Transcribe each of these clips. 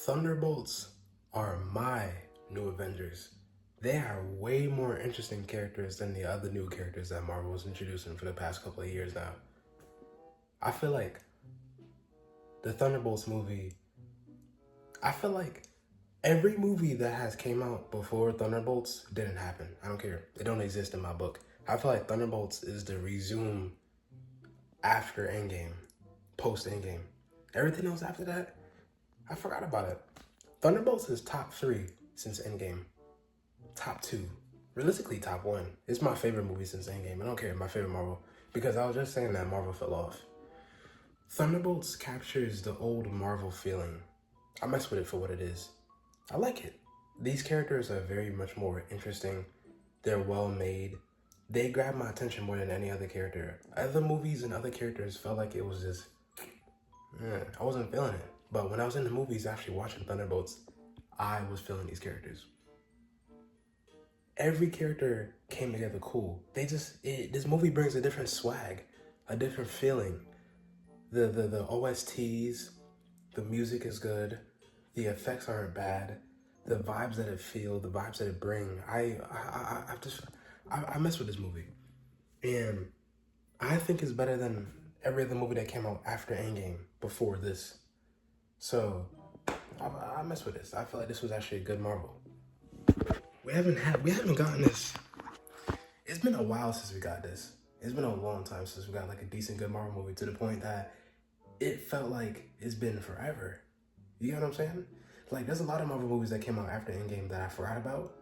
Thunderbolts are my new Avengers. They are way more interesting characters than the other new characters that Marvel was introducing for the past couple of years now. I feel like the Thunderbolts movie, I feel like every movie that has came out before Thunderbolts didn't happen. I don't care. They don't exist in my book. I feel like Thunderbolts is the resume after Endgame, post Endgame. Everything else after that, I forgot about it. Thunderbolts is top 3 since Endgame. Top 2. Realistically, top 1. It's my favorite movie since Endgame. I don't care, my favorite Marvel. Because I was just saying that Marvel fell off. Thunderbolts captures the old Marvel feeling. I mess with it for what it is. I like it. These characters are very much more interesting. They're well made. They grab my attention more than any other character. Other movies and other characters felt like it was just, I wasn't feeling it. But when I was in the movies actually watching Thunderbolts, I was feeling these characters. Every character came together cool. This movie brings a different swag, a different feeling. The OSTs, the music is good, the effects aren't bad, the vibes that it feels, the vibes that it brings. I mess with this movie, and I think it's better than every other movie that came out after Endgame before this. So I mess with this. I feel like this was actually a good Marvel. We haven't gotten this. It's been a while since we got this. It's been a long time since we got like a decent good Marvel movie, to the point that it felt like it's been forever. You know what I'm saying? Like, there's a lot of Marvel movies that came out after Endgame that I forgot about.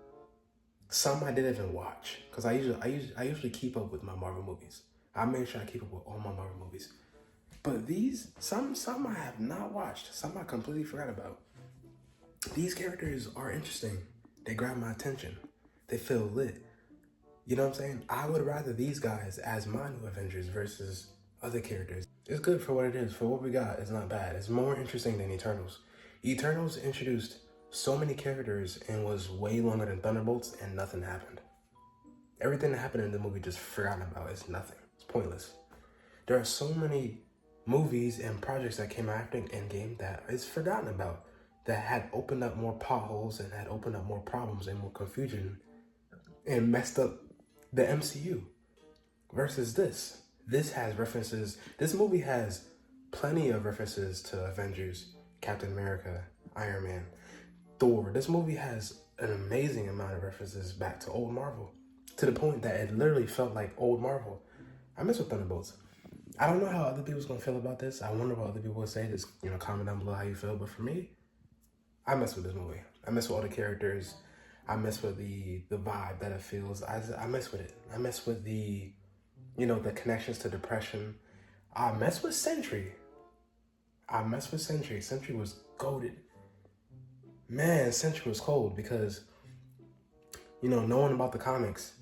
Some I didn't even watch, because I usually keep up with my Marvel movies. I make sure I keep up with all my Marvel movies. But these, some I have not watched. Some I completely forgot about. These characters are interesting. They grab my attention. They feel lit. You know what I'm saying? I would rather these guys as my new Avengers versus other characters. It's good for what it is. For what we got, it's not bad. It's more interesting than Eternals. Eternals introduced so many characters and was way longer than Thunderbolts, and nothing happened. Everything that happened in the movie just forgotten about. It's nothing. It's pointless. There are so many movies and projects that came after Endgame that is forgotten about, that had opened up more potholes and had opened up more problems and more confusion and messed up the MCU versus this. This has references. This movie has plenty of references to Avengers, Captain America, Iron Man, Thor. This movie has an amazing amount of references back to old Marvel, to the point that it literally felt like old Marvel. I mess with Thunderbolts. I don't know how other people's gonna feel about this. I wonder what other people would say. Just, comment down below how you feel. But for me, I mess with this movie. I mess with all the characters. I mess with the vibe that it feels. I mess with it. I mess with the connections to depression. I mess with Sentry. Sentry was goated. Man, Sentry was cold because, knowing about the comics,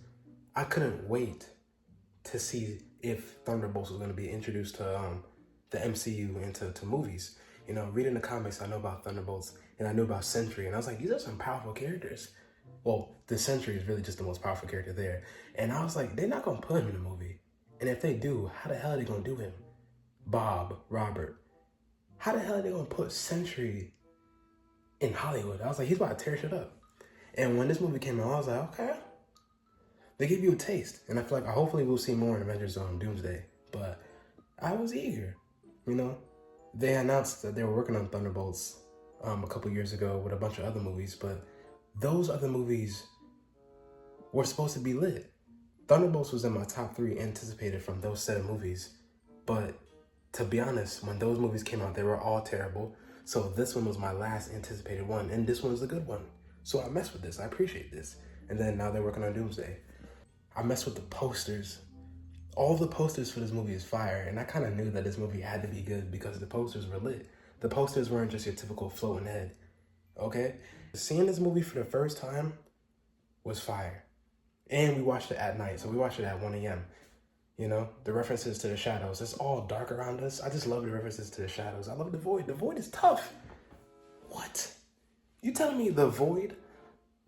I couldn't wait to see if Thunderbolts was going to be introduced to the MCU and to movies. Reading the comics, I know about Thunderbolts and I knew about Sentry, and I was like, these are some powerful characters. Well, the Sentry is really just the most powerful character there. And I was like, they're not going to put him in the movie. And if they do, how the hell are they going to do him? Robert. How the hell are they going to put Sentry in Hollywood? I was like, he's about to tear shit up. And when this movie came out, I was like, okay. They give you a taste. And I feel like hopefully we'll see more in Avengers Doomsday. But I was eager, They announced that they were working on Thunderbolts a couple years ago with a bunch of other movies, but those other movies were supposed to be lit. Thunderbolts was in my top 3 anticipated from those set of movies. But to be honest, when those movies came out, they were all terrible. So this one was my last anticipated one, and this one was a good one. So I mess with this. I appreciate this. And then now they're working on Doomsday. I mess with the posters. All the posters for this movie is fire, and I kind of knew that this movie had to be good because the posters were lit. The posters weren't just your typical floating head, okay? Seeing this movie for the first time was fire. And we watched it at night, so we watched it at 1 a.m. The references to the shadows. It's all dark around us. I just love the references to the shadows. I love the Void. The Void is tough. What? You telling me the Void?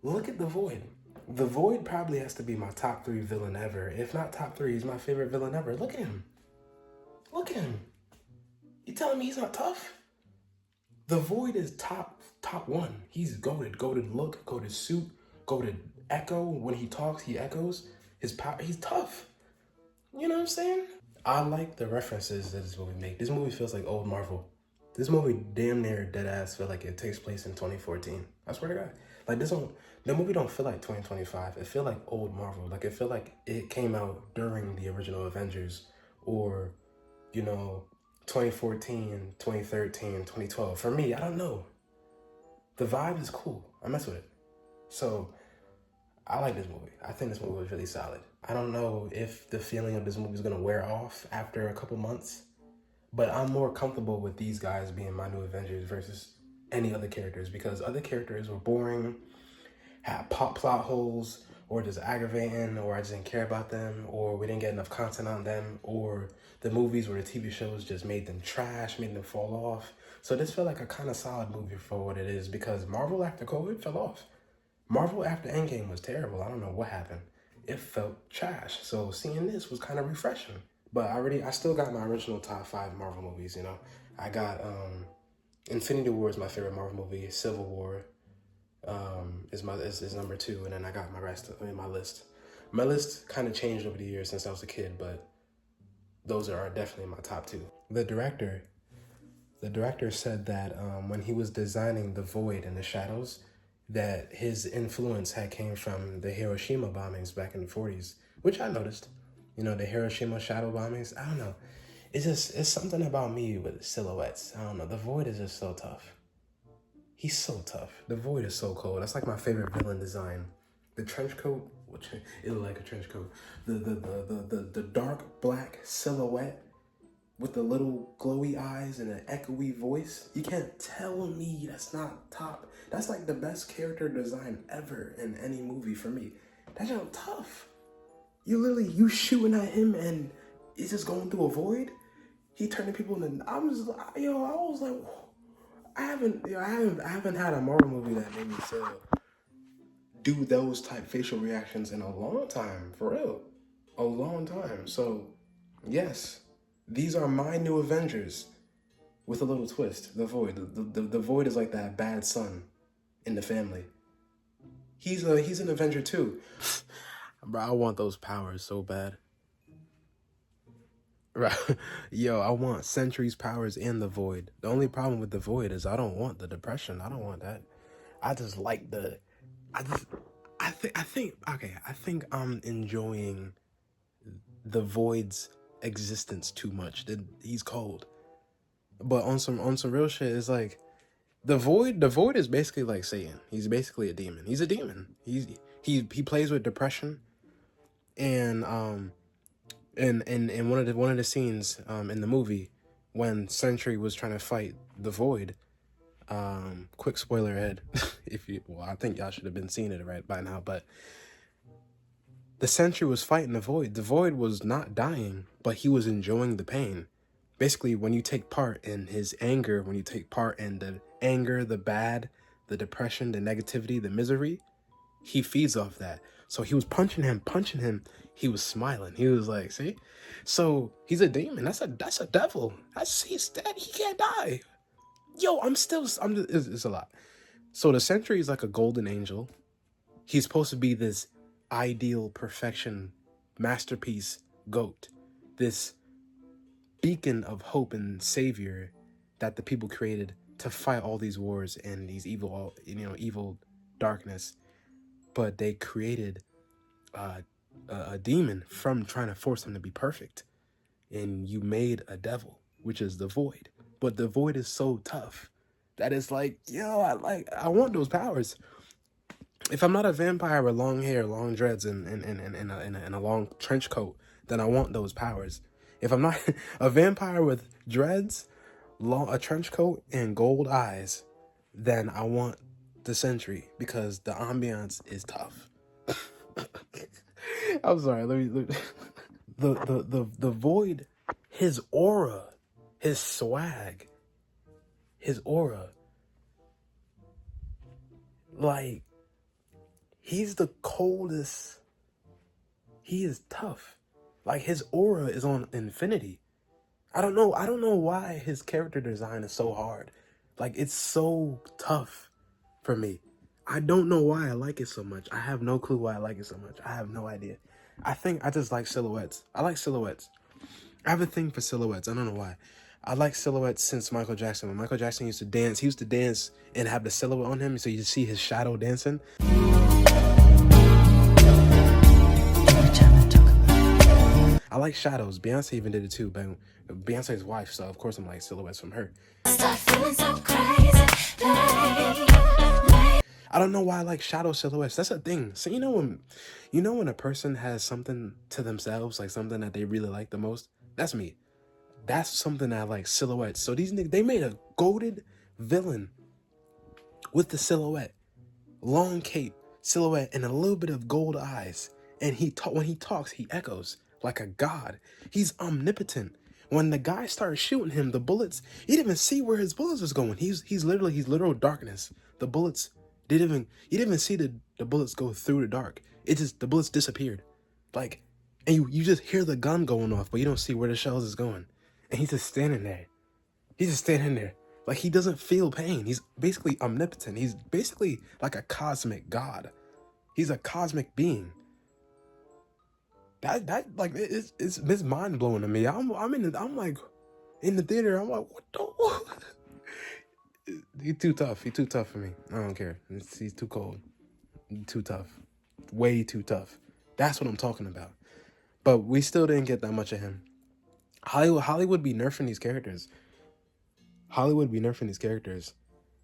Look at the Void. The Void probably has to be my top 3 villain ever. If not top 3, he's my favorite villain ever. Look at him. You telling me he's not tough? The Void is top one. He's goated. Goated look, goated suit, goated echo. When he talks, he echoes. His power, he's tough. You know what I'm saying? I like the references that this movie make. This movie feels like old Marvel. This movie damn near dead ass feel like it takes place in 2014. I swear to God. Like the movie don't feel like 2025. It feel like old Marvel. Like it feel like it came out during the original Avengers or, you know, 2014, 2013, 2012. For me, I don't know. The vibe is cool. I mess with it. So I like this movie. I think this movie was really solid. I don't know if the feeling of this movie is gonna wear off after a couple months, but I'm more comfortable with these guys being my new Avengers versus any other characters because other characters were boring, had plot holes, or just aggravating, or I just didn't care about them, or we didn't get enough content on them, or the movies or the TV shows just made them trash, made them fall off. So this felt like a kind of solid movie for what it is because Marvel after COVID fell off. Marvel after Endgame was terrible. I don't know what happened. It felt trash. So seeing this was kind of refreshing. But I still got my original top 5 Marvel movies, you know. I got Infinity War is my favorite Marvel movie. Civil War is number 2, and then I got my rest in my list. My list kind of changed over the years since I was a kid, but those are definitely my top 2. The director said that when he was designing the Void and the Shadows, that his influence had came from the Hiroshima bombings back in the 40s, which I noticed. You know, the Hiroshima shadow bombings. I don't know. It's something about me with silhouettes. I don't know. The Void is just so tough. He's so tough. The Void is so cool. That's like my favorite villain design. The trench coat, which it looked like a trench coat. The dark black silhouette with the little glowy eyes and an echoey voice. You can't tell me that's not top. That's like the best character design ever in any movie for me. That's just tough. You shooting at him and it's just going through a void. He turning people into. I was like, I haven't had a Marvel movie that made me feel do those type facial reactions in a long time, for real, a long time. So, yes, these are my new Avengers, with a little twist. The Void, the Void is like that bad son in the family. He's an Avenger too. Bro, I want those powers so bad. Right. Yo, I want Sentry's powers and the Void. The only problem with the Void is I don't want the depression. I don't want that. I just like the I think I'm enjoying the Void's existence too much. He's cold. But on some real shit, it's like the Void is basically like Satan. He's basically a demon. He's a demon. He plays with depression, and in one of the scenes in the movie when Sentry was trying to fight the Void, quick spoiler ahead, I think y'all should have been seeing it right by now, but the Sentry was fighting the Void. The Void was not dying, but he was enjoying the pain. Basically, when you take part in his anger, when you take part in the anger, the bad, the depression, the negativity, the misery, he feeds off that. So he was punching him. He was smiling. He was like, see? So he's a demon. That's a devil. He's dead. He can't die. Yo, it's a lot. So the Sentry is like a golden angel. He's supposed to be this ideal perfection masterpiece goat. This beacon of hope and savior that the people created to fight all these wars and these evil darkness. But they created a demon from trying to force him to be perfect. And you made a devil, which is the Void. But the Void is so tough that it's like, yo, I want those powers. If I'm not a vampire with long hair, long dreads, and a long trench coat, then I want those powers. If I'm not a vampire with dreads, a trench coat, and gold eyes, then I want the Sentry because the ambiance is tough. I'm sorry. Let me. The Void, his aura, his swag, his aura. Like, he's the coldest. He is tough. Like, his aura is on infinity. I don't know why his character design is so hard. Like, it's so tough for me. I don't know why I like it so much. I have no clue why I like it so much. I have no idea. I think I just like silhouettes. I like silhouettes. I have a thing for silhouettes. I don't know why. I like silhouettes since Michael Jackson. When Michael Jackson used to dance, he used to dance and have the silhouette on him, so you see his shadow dancing. I like shadows. Beyonce even did it too, but Beyonce's wife, so of course I'm like silhouettes from her. I don't know why I like shadow silhouettes. That's a thing. So you know when a person has something to themselves, like something that they really like the most? That's me. That's something I like, silhouettes. So these niggas, they made a goated villain with the silhouette. Long cape, silhouette, and a little bit of gold eyes. And when he talks, he echoes like a god. He's omnipotent. When the guy started shooting him, the bullets, he didn't even see where his bullets was going. He's literal darkness. The bullets you didn't even see the bullets go through the dark. The bullets disappeared. Like, and you just hear the gun going off, but you don't see where the shells is going. And he's just standing there. He's just standing there. Like, he doesn't feel pain. He's basically omnipotent. He's basically like a cosmic god. He's a cosmic being. That like it's mind blowing to me. I'm like in the theater. I'm like, what the? He's too tough. He's too tough for me. I don't care. He's too cold. Too tough. Way too tough. That's what I'm talking about. But we still didn't get that much of him. Hollywood be nerfing these characters.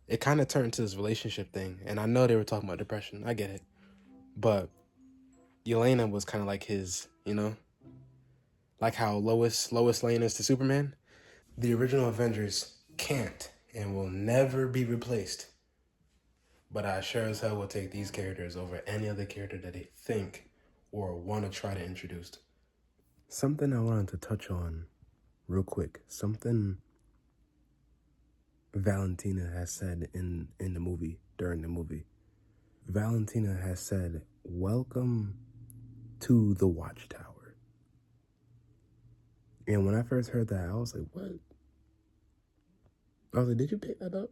It kind of turned to this relationship thing, and I know they were talking about depression. I get it, but Yelena was kind of like his, like how Lois Lane is to Superman. The original Avengers can't and will never be replaced, but I sure as hell will take these characters over any other character that they think or want to try to introduce. Something I wanted to touch on real quick. Something Valentina has said in the movie, during the movie. Valentina has said, "Welcome to the Watchtower." And when I first heard that, I was like, what? I was like, did you pick that up?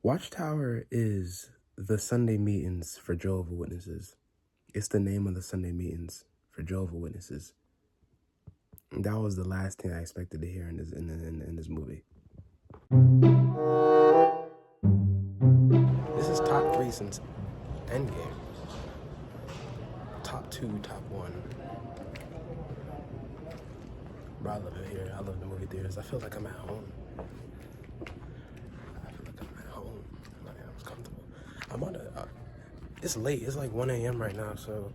Watchtower is the Sunday meetings for Jehovah's Witnesses. It's the name of the Sunday meetings for Jehovah's Witnesses. And that was the last thing I expected to hear in this movie. This is top 3 since Endgame. Top 2, top 1. Bro, I love it here. I love the movie theaters. I feel like I'm at home. Like, I'm comfortable. I'm on it's late. It's like 1 a.m. right now, so...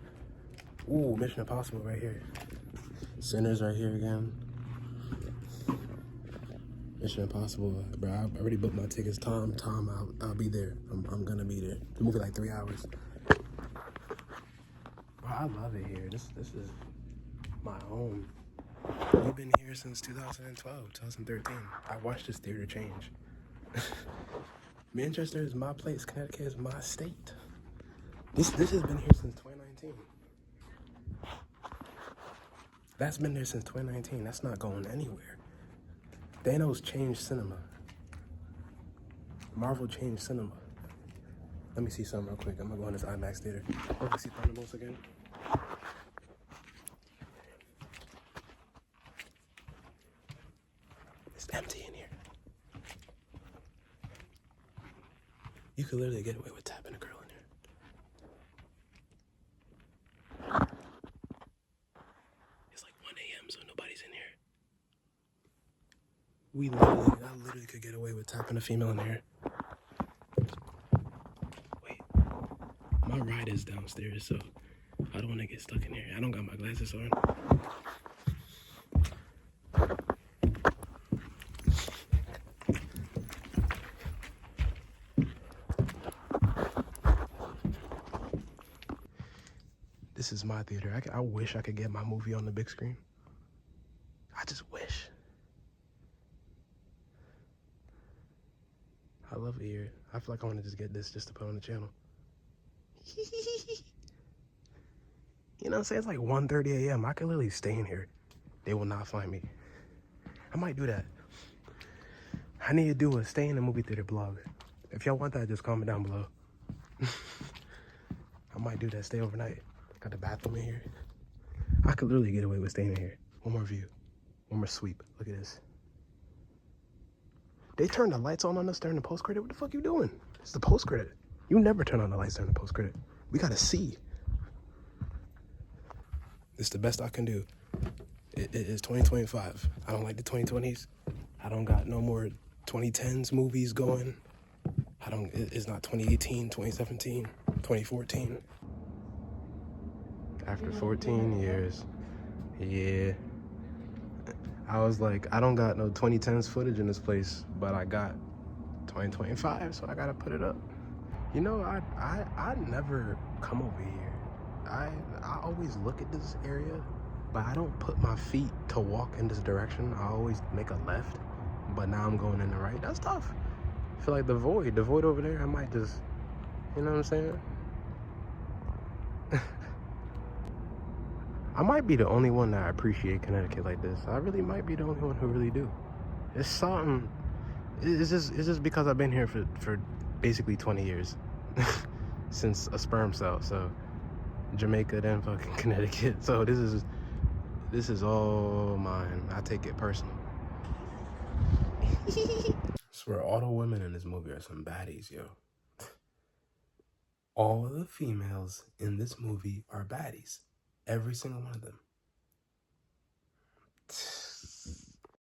Ooh, Mission Impossible right here. Sinners right here again. Mission Impossible, bro. I already booked my tickets. Tom, I'll be there. I'm gonna be there. The movie like 3 hours. Bro, I love it here. This is my home. We've been here since 2012, 2013. I watched this theater change. Manchester is my place. Connecticut is my state. This has been here since 2019. That's been there since 2019. That's not going anywhere. Thanos changed cinema. Marvel changed cinema. Let me see something real quick. I'm gonna go in this IMAX theater. Let me see Thunderbolts again. It's empty in here. You could literally get away with tapping a girl in here. It's like 1 a.m. so nobody's in here. I literally could get away with tapping a female in here. Wait, my ride is downstairs, so I don't want to get stuck in here. I don't got my glasses on. This is my theater. I wish I could get my movie on the big screen. I just wish. I love it here. I feel like I want to just get this just to put on the channel. You know what I'm saying? It's like 1:30 a.m. I could literally stay in here. They will not find me. I might do that. I need to do a stay in the movie theater blog. If y'all want that, just comment down below. I might do that, stay overnight. Got the bathroom in here. I could literally get away with staying in here. One more view. One more sweep. Look at this. They turned the lights on us during the post-credit. What the fuck you doing? It's the post-credit. You never turn on the lights during the post-credit. We gotta see. It's the best I can do. It is 2025. I don't like the 2020s. I don't got no more 2010s movies going. It's not 2018, 2017, 2014. After 14 years, yeah. I was like, I don't got no 2010s footage in this place, but I got 2025, so I gotta put it up. You know, I never come over here. I always look at this area, but I don't put my feet to walk in this direction. I always make a left, but now I'm going in the right. That's tough. I feel like the void over there, I might just, you know what I'm saying? I might be the only one that appreciate Connecticut like this. I really might be the only one who really do. It's something, it's just because I've been here for basically 20 years. Since a sperm cell, so Jamaica, then fucking Connecticut. So this is all mine. I take it personal. Swear all the women in this movie are some baddies, yo. All the females in this movie are baddies. Every single one of them.